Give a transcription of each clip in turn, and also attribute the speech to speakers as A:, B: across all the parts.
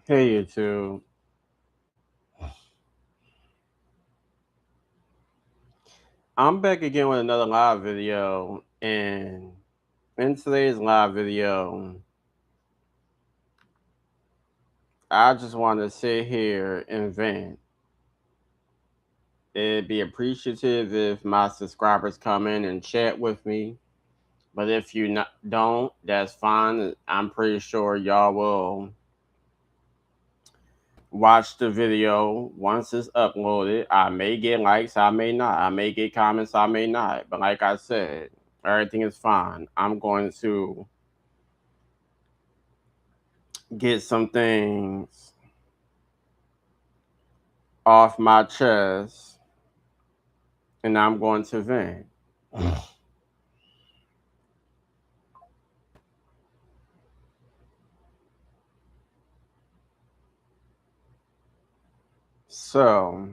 A: Hey YouTube. I'm back again with another live video, and in today's live video, I just want to sit here and vent. It'd be appreciative if my subscribers come in and chat with me, but if you don't, that's fine. I'm pretty sure y'all will watch the video once it's uploaded. I may get likes, I may not. I may get comments, I may not. But like I said, everything is fine. I'm going to get some things off my chest and I'm going to vent. So,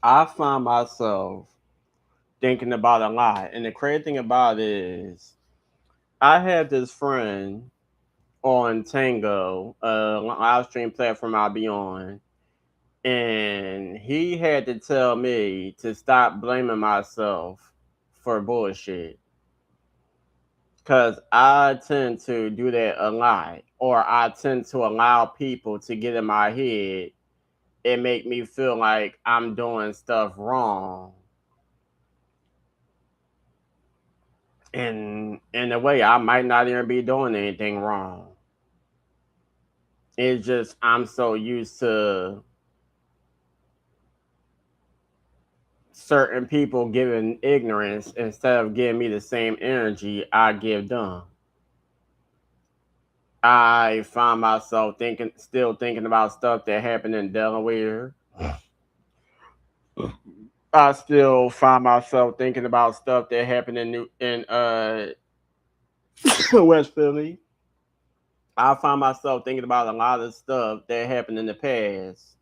A: I find myself thinking about a lot. And the crazy thing about it is, I had this friend on Tango, a live stream platform I'll be on, and he had to tell me to stop blaming myself for bullshit. Because I tend to do that a lot, or I tend to allow people to get in my head and make me feel like I'm doing stuff wrong. And in a way, I might not even be doing anything wrong. It's just I'm so used to certain people giving ignorance instead of giving me the same energy I give them. I find myself still thinking about stuff that happened in Delaware. I still find myself thinking about stuff that happened in West Philly. I find myself thinking about a lot of stuff that happened in the past.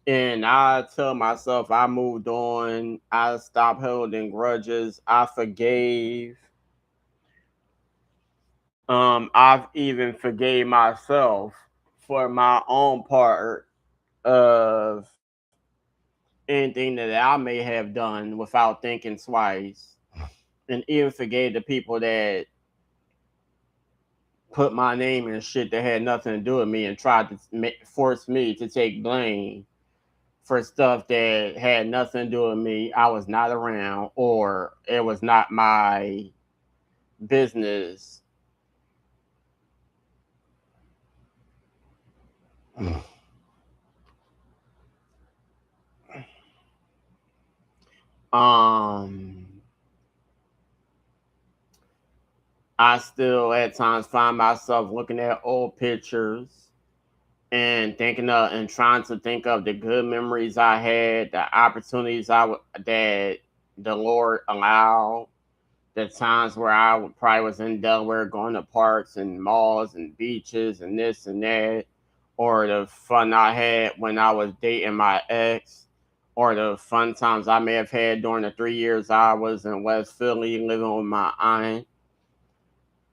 A: And I tell myself I moved on. I stopped holding grudges. I forgave. I've even forgave myself for my own part of anything that I may have done without thinking twice. And even forgave the people that put my name in shit that had nothing to do with me and tried to force me to take blame for stuff that had nothing to do with me. I was not around, or it was not my business. Um, I still at times find myself looking at old pictures and thinking of and trying to think of the good memories I had, the opportunities that the Lord allowed, the times where probably was in Delaware going to parks and malls and beaches and this and that, or the fun I had when I was dating my ex, or the fun times I may have had during the 3 years I was in West Philly living with my aunt.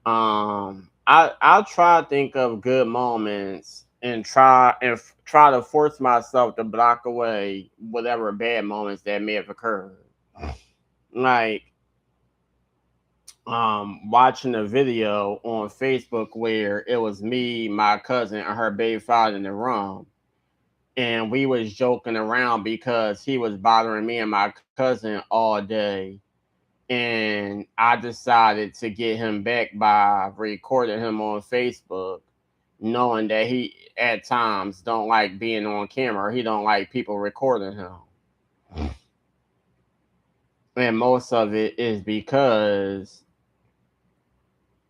A: I try to think of good moments and try to force myself to block away whatever bad moments that may have occurred. Like watching a video on Facebook where it was me, my cousin, and her baby father in the room. And we was joking around because he was bothering me and my cousin all day. And I decided to get him back by recording him on Facebook, knowing that he at times don't like being on camera. He don't like people recording him. And most of it is because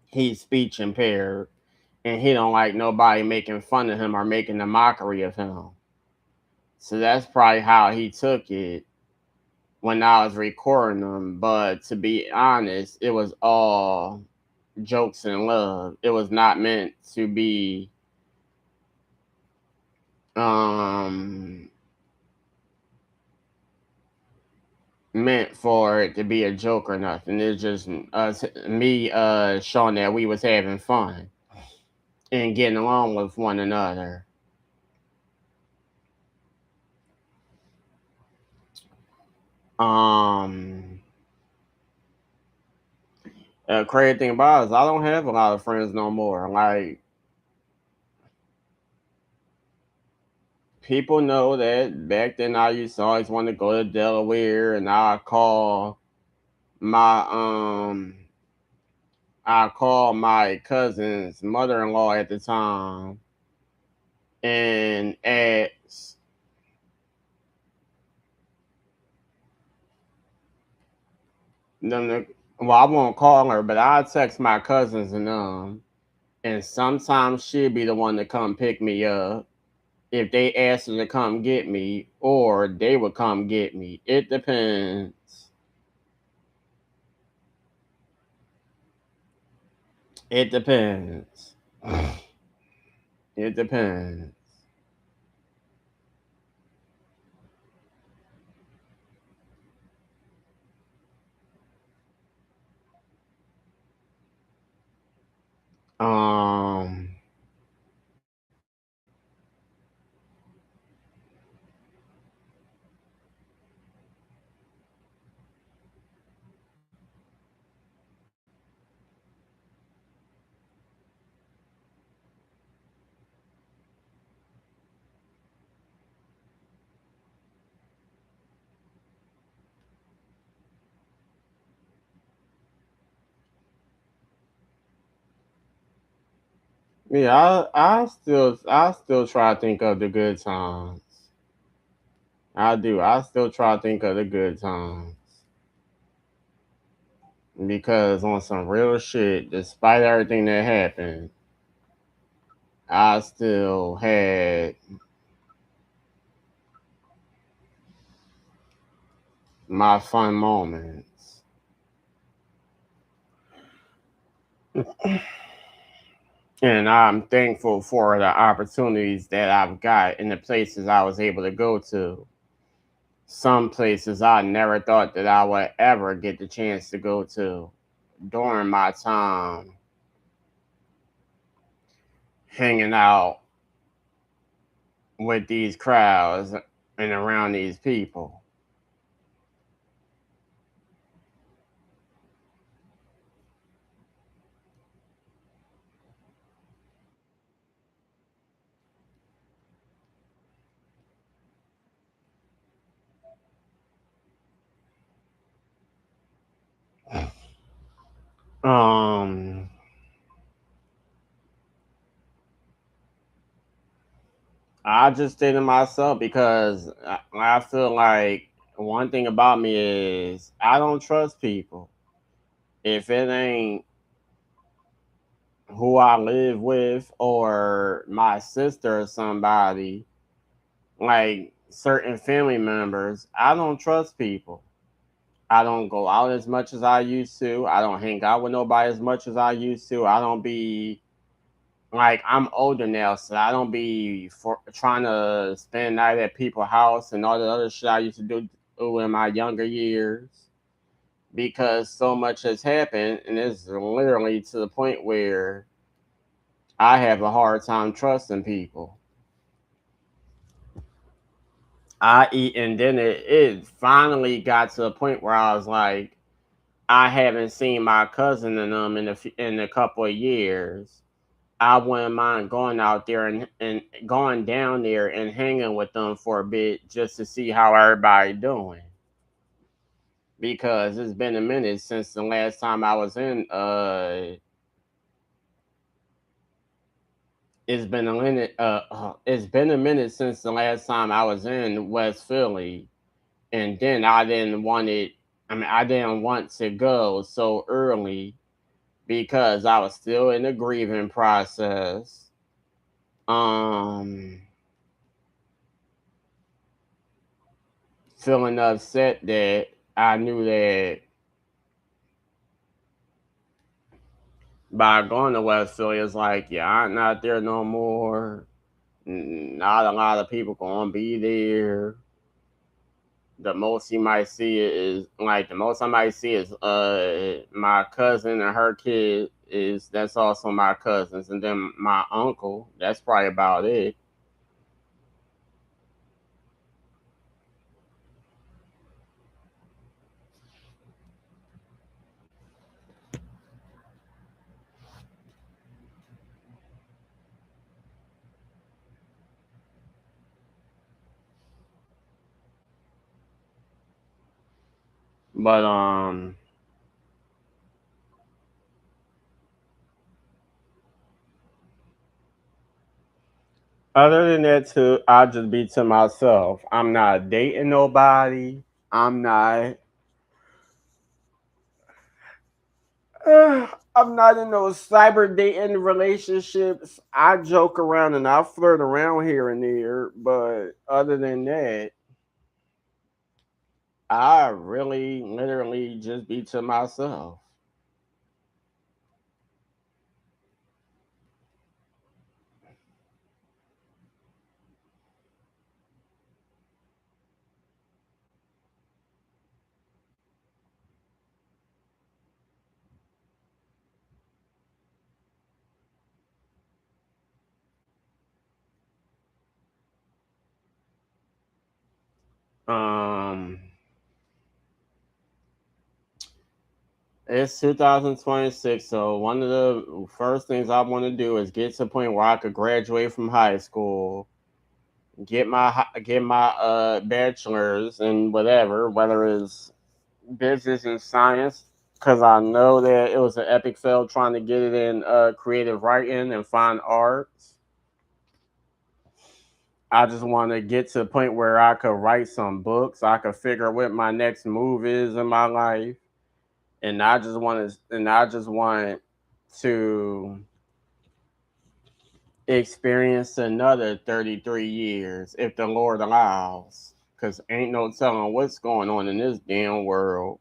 A: he's speech impaired and he don't like nobody making fun of him or making a mockery of him. So that's probably how he took it when I was recording them. But to be honest, it was all jokes and love. It was not meant to be um meant for it to be a joke or nothing. It's just us me showing that we was having fun and getting along with one another. Um Crazy thing about it is I don't have a lot of friends no more. Like people know that back then I used to always want to go to Delaware and my um I called my cousin's mother in law at the time and asked them to, well, I won't call her, but I text my cousins and sometimes she'll be the one to come pick me up if they ask her to come get me, or they would come get me. It depends. It depends. It depends. Um, yeah, I still try to think of the good times. I do. I still try to think of the good times because on some real shit, despite everything that happened, I still had my fun moments. And I'm thankful for the opportunities that I've got in the places I was able to go to. Some places I never thought that I would ever get the chance to go to during my time hanging out with these crowds and around these people. Um, I just did it myself because I feel like one thing about me is I don't trust people. If it ain't who I live with or my sister or somebody, like certain family members, I don't trust people. I don't go out as much as I used to. I don't hang out with nobody as much as I used to. I don't be like I'm older now, so I don't be for trying to spend night at people's house and all the other shit I used to do in my younger years because so much has happened and it's literally to the point where I have a hard time trusting people. I eat and then it finally got to a point where I was like, I haven't seen my cousin and them in a couple of years. I wouldn't mind going out there and going down there and hanging with them for a bit just to see how everybody doing. Because it's been a minute since the last time I was in it's been a minute since the last time I was in West Philly and then I didn't want to go so early because I was still in the grieving process. Um Feeling upset that I knew that by going to West Philly, it's like, yeah, I'm not there no more. Not a lot of people gonna be there. The most you might see is like the most I might see is my cousin and her kid is that's also my cousins, and then my uncle. That's probably about it. But other than that, too, I just be to myself. I'm not dating nobody. I'm not. I'm not in those cyber dating relationships. I joke around and I flirt around here and there, but other than that, I really literally just be to myself. Um, it's 2026, so one of the first things I want to do is get to the point where I could graduate from high school, get my bachelor's and whatever, whether it's business and science, because I know that it was an epic fail trying to get it in creative writing and fine arts. I just want to get to the point where I could write some books. I could figure what my next move is in my life, and I just want to experience another 33 years if the Lord allows. Cause ain't no telling what's going on in this damn world.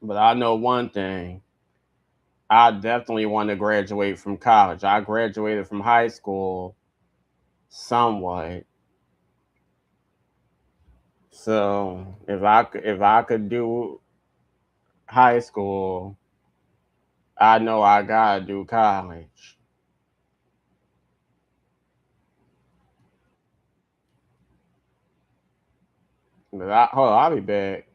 A: But I know one thing. I definitely want to graduate from college. I graduated from high school somewhat. So if I could do high school, I know I gotta do college. But hold on, I'll be back.